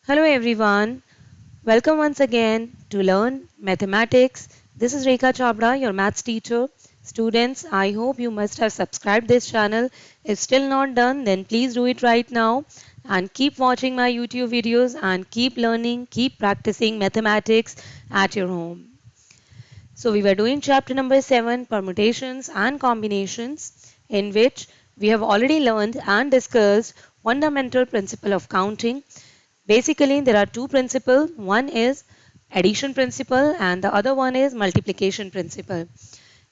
Hello everyone, welcome once again to Learn Mathematics. This is Rekha Chhabra, your maths teacher. Students, I hope you must have subscribed this channel. If still not done, then please do it right now and keep watching my YouTube videos and keep learning, keep practicing mathematics at your home. So we were doing chapter number 7, permutations and combinations, in which we have already learned and discussed fundamental principle of counting. Basically, there are two principles. One is addition principle and the other one is multiplication principle.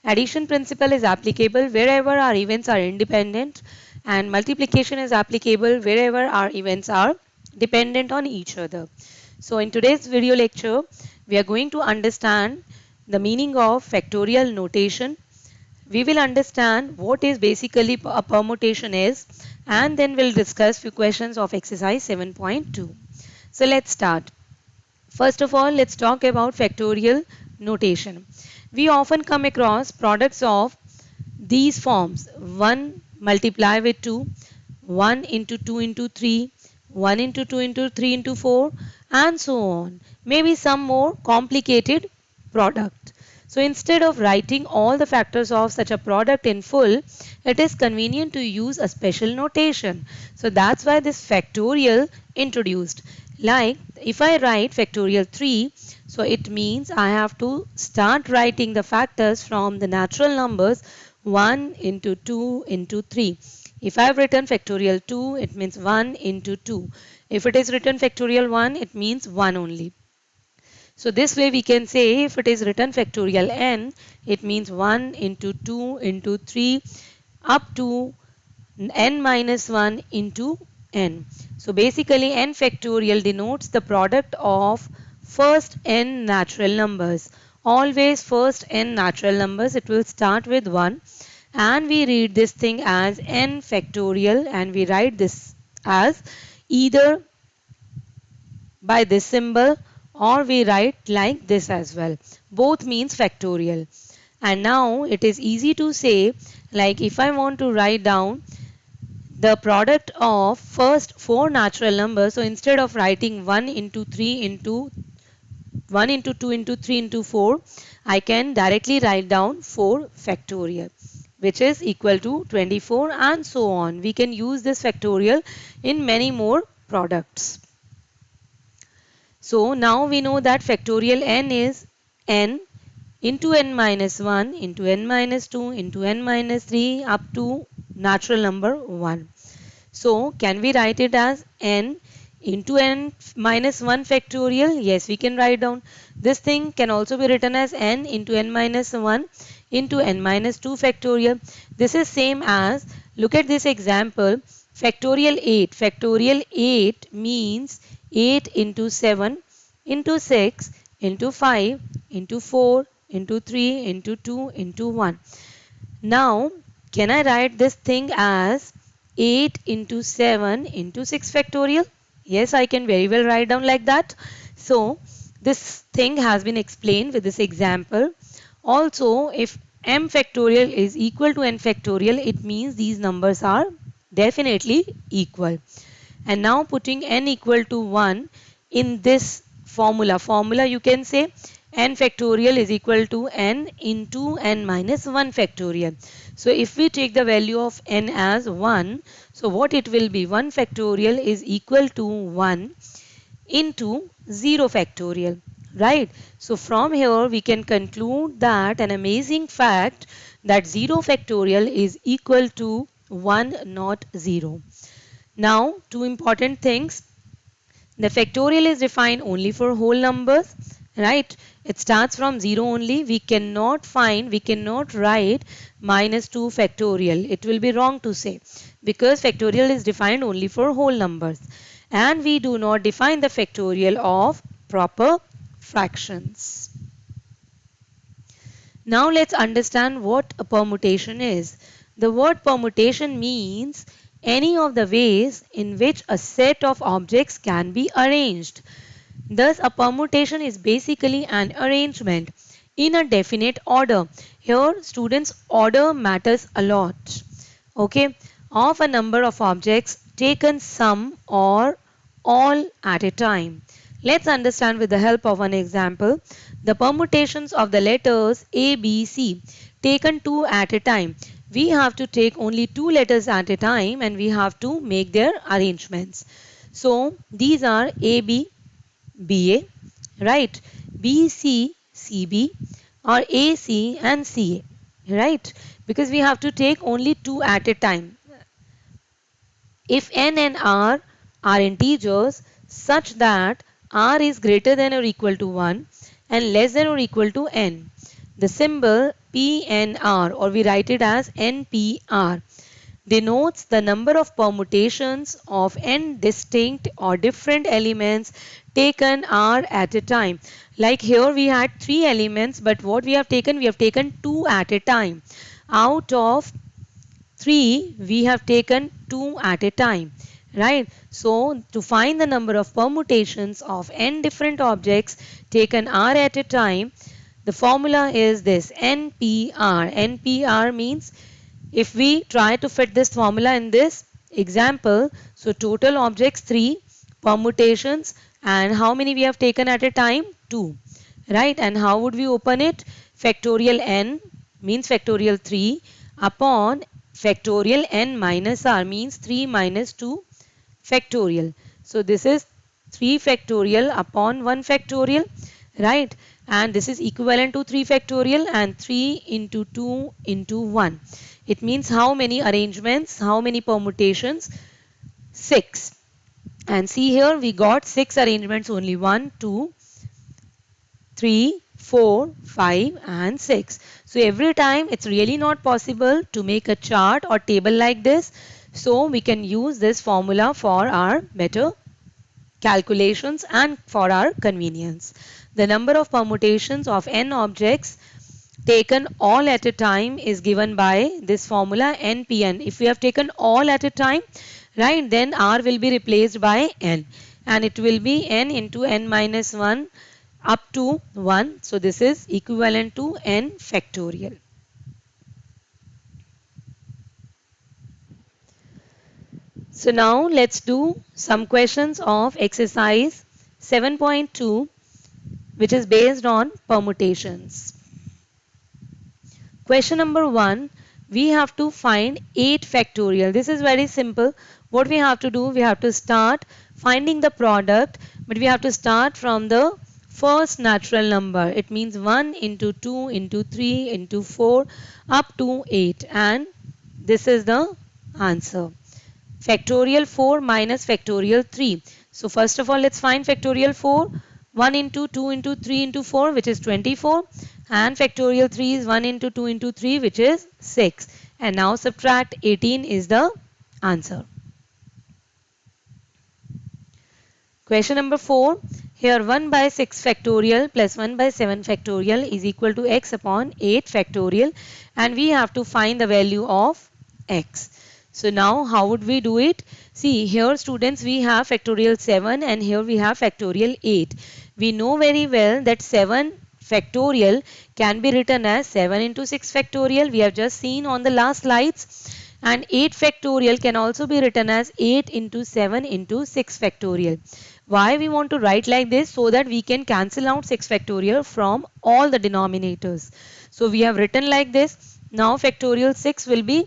Addition principle is applicable wherever our events are independent and multiplication is applicable wherever our events are dependent on each other. So in today's video lecture, we are going to understand the meaning of factorial notation. We will understand what is basically a permutation is, and then we'll discuss few questions of exercise 7.2. So let's start. First of all, let's talk about factorial notation. We often come across products of these forms: 1 multiply with 2, 1 into 2 into 3, 1 into 2 into 3 into 4, and so on. Maybe some more complicated product. So instead of writing all the factors of such a product in full, it is convenient to use a special notation. So that's why this factorial introduced. Like if I write factorial 3, so it means I have to start writing the factors from the natural numbers 1 into 2 into 3. If I have written factorial 2, it means 1 into 2. If it is written factorial 1, it means 1 only. So this way we can say if it is written factorial n, it means 1 into 2 into 3 up to n minus 1 into n. So basically n factorial denotes the product of first n natural numbers. Always first n natural numbers, it will start with 1 and we read this thing as n factorial and we write this as either by this symbol or we write like this as well. Both means factorial. And now it is easy to say, like if I want to write down the product of first four natural numbers, so instead of writing 1 into 3 into 1 into 2 into 3 into 4, I can directly write down 4 factorial, which is equal to 24 and so on. We can use this factorial in many more products. So now we know that factorial n is n into n minus 1 into n minus 2 into n minus 3 up to natural number 1. So can we write it as n into n minus 1 factorial? Yes, we can write down. This thing can also be written as n into n minus 1 into n minus 2 factorial. This is same as, look at this example, factorial 8. Factorial 8 means 8 into 7 into 6 into 5 into 4 into 3 into 2 into 1. Now, can I write this thing as 8 into 7 into 6 factorial? Yes, I can very well write down like that. So, this thing has been explained with this example. Also, if m factorial is equal to n factorial, it means these numbers are definitely equal. And now putting n equal to 1 in this formula you can say n factorial is equal to n into n minus 1 factorial. So if we take the value of n as 1, so what it will be, 1 factorial is equal to 1 into 0 factorial, right? So from here we can conclude that an amazing fact that 0 factorial is equal to 1 not 0. Now two important things. The factorial is defined only for whole numbers, right? It starts from 0 only. We cannot write minus 2 factorial. It will be wrong to say because factorial is defined only for whole numbers. And we do not define the factorial of proper fractions. Now let's understand what a permutation is. The word permutation means any of the ways in which a set of objects can be arranged. Thus, a permutation is basically an arrangement in a definite order. Here, students, order matters a lot. Okay, of a number of objects taken sum or all at a time. Let's understand with the help of an example. The permutations of the letters A, B, C taken two at a time. We have to take only two letters at a time and we have to make their arrangements. So these are A, B, B, A, right? B, C, C, B, or A, C and C, A, right? Because we have to take only two at a time. If n and r are integers such that r is greater than or equal to 1 and less than or equal to n, the symbol PNR, or we write it as NPR, denotes the number of permutations of n distinct or different elements taken r at a time. Like here we had three elements, but what we have taken two at a time. Out of 3 we have taken 2 at a time, right? So to find the number of permutations of n different objects taken r at a time, the formula is this NPR. NPR means if we try to fit this formula in this example, so total objects 3 permutations, and how many we have taken at a time? 2, right? And how would we open it? Factorial n means factorial 3 upon factorial n minus r means 3 minus 2 factorial. So this is 3 factorial upon 1 factorial, right? And this is equivalent to 3 factorial and 3 into 2 into 1. It means how many arrangements, how many permutations? 6. And see here we got 6 arrangements only. 1, 2, 3, 4, 5 and 6. So every time it's really not possible to make a chart or table like this. So we can use this formula for our better calculations and for our convenience. The number of permutations of n objects taken all at a time is given by this formula NPN. If we have taken all at a time, right, then R will be replaced by N and it will be N into N minus 1 up to 1. So this is equivalent to N factorial. So now let's do some questions of exercise 7.2, which is based on permutations. Question number 1, we have to find 8 factorial. This is very simple. What we have to do, we have to start finding the product, but we have to start from the first natural number. It means 1 into 2 into 3 into 4 up to 8, and this is the answer. Factorial 4 minus factorial 3. So first of all, let's find factorial 4. 1 into 2 into 3 into 4, which is 24, and factorial 3 is 1 into 2 into 3, which is 6, and now subtract 18 is the answer. Question number 4, here 1 by 6 factorial plus 1 by 7 factorial is equal to x upon 8 factorial, and we have to find the value of x. So now how would we do it? See here students, we have factorial 7 and here we have factorial 8. We know very well that 7 factorial can be written as 7 into 6 factorial. We have just seen on the last slides. And 8 factorial can also be written as 8 into 7 into 6 factorial. Why we want to write like this? So that we can cancel out 6 factorial from all the denominators. So we have written like this. Now factorial 6 will be,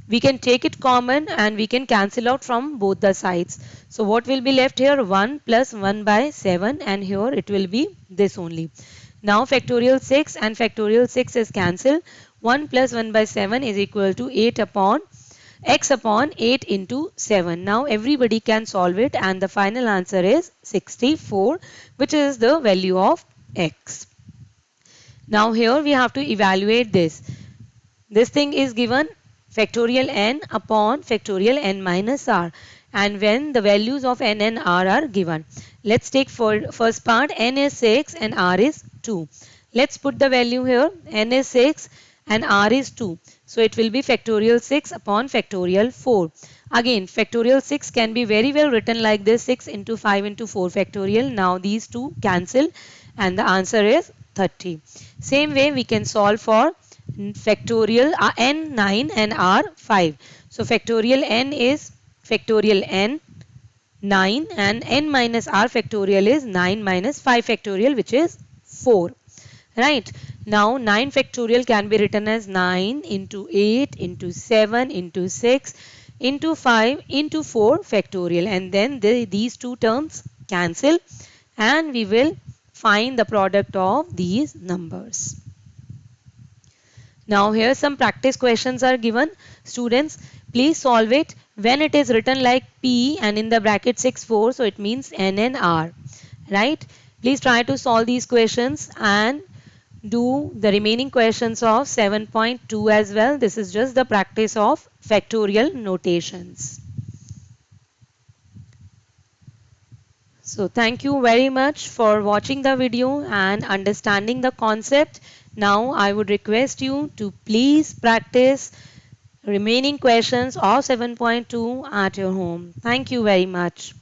we can take it common and we can cancel out from both the sides. So what will be left here? 1 plus 1 by 7, and here it will be this only. Now factorial 6 and factorial 6 is cancelled. 1 plus 1 by 7 is equal to 8 upon x upon 8 into 7. Now everybody can solve it and the final answer is 64, which is the value of x. Now here we have to evaluate this. This thing is given factorial n upon factorial n minus r, and when the values of n and r are given. Let's take for first part, n is 6 and r is 2. Let's put the value here, n is 6 and r is 2. So it will be factorial 6 upon factorial 4. Again factorial 6 can be very well written like this, 6 into 5 into 4 factorial. Now these two cancel and the answer is 30. Same way we can solve for factorial n 9 and r 5. So factorial n is factorial n 9 and n minus r factorial is 9 minus 5 factorial which is 4. Right. Now 9 factorial can be written as 9 into 8 into 7 into 6 into 5 into 4 factorial, and then these two terms cancel and we will find the product of these numbers. Now here some practice questions are given. Students, please solve it when it is written like P and in the bracket 6 4, so it means N and R. Right? Please try to solve these questions and do the remaining questions of 7.2 as well. This is just the practice of factorial notations. So thank you very much for watching the video and understanding the concept. Now I would request you to please practice remaining questions of 7.2 at your home. Thank you very much.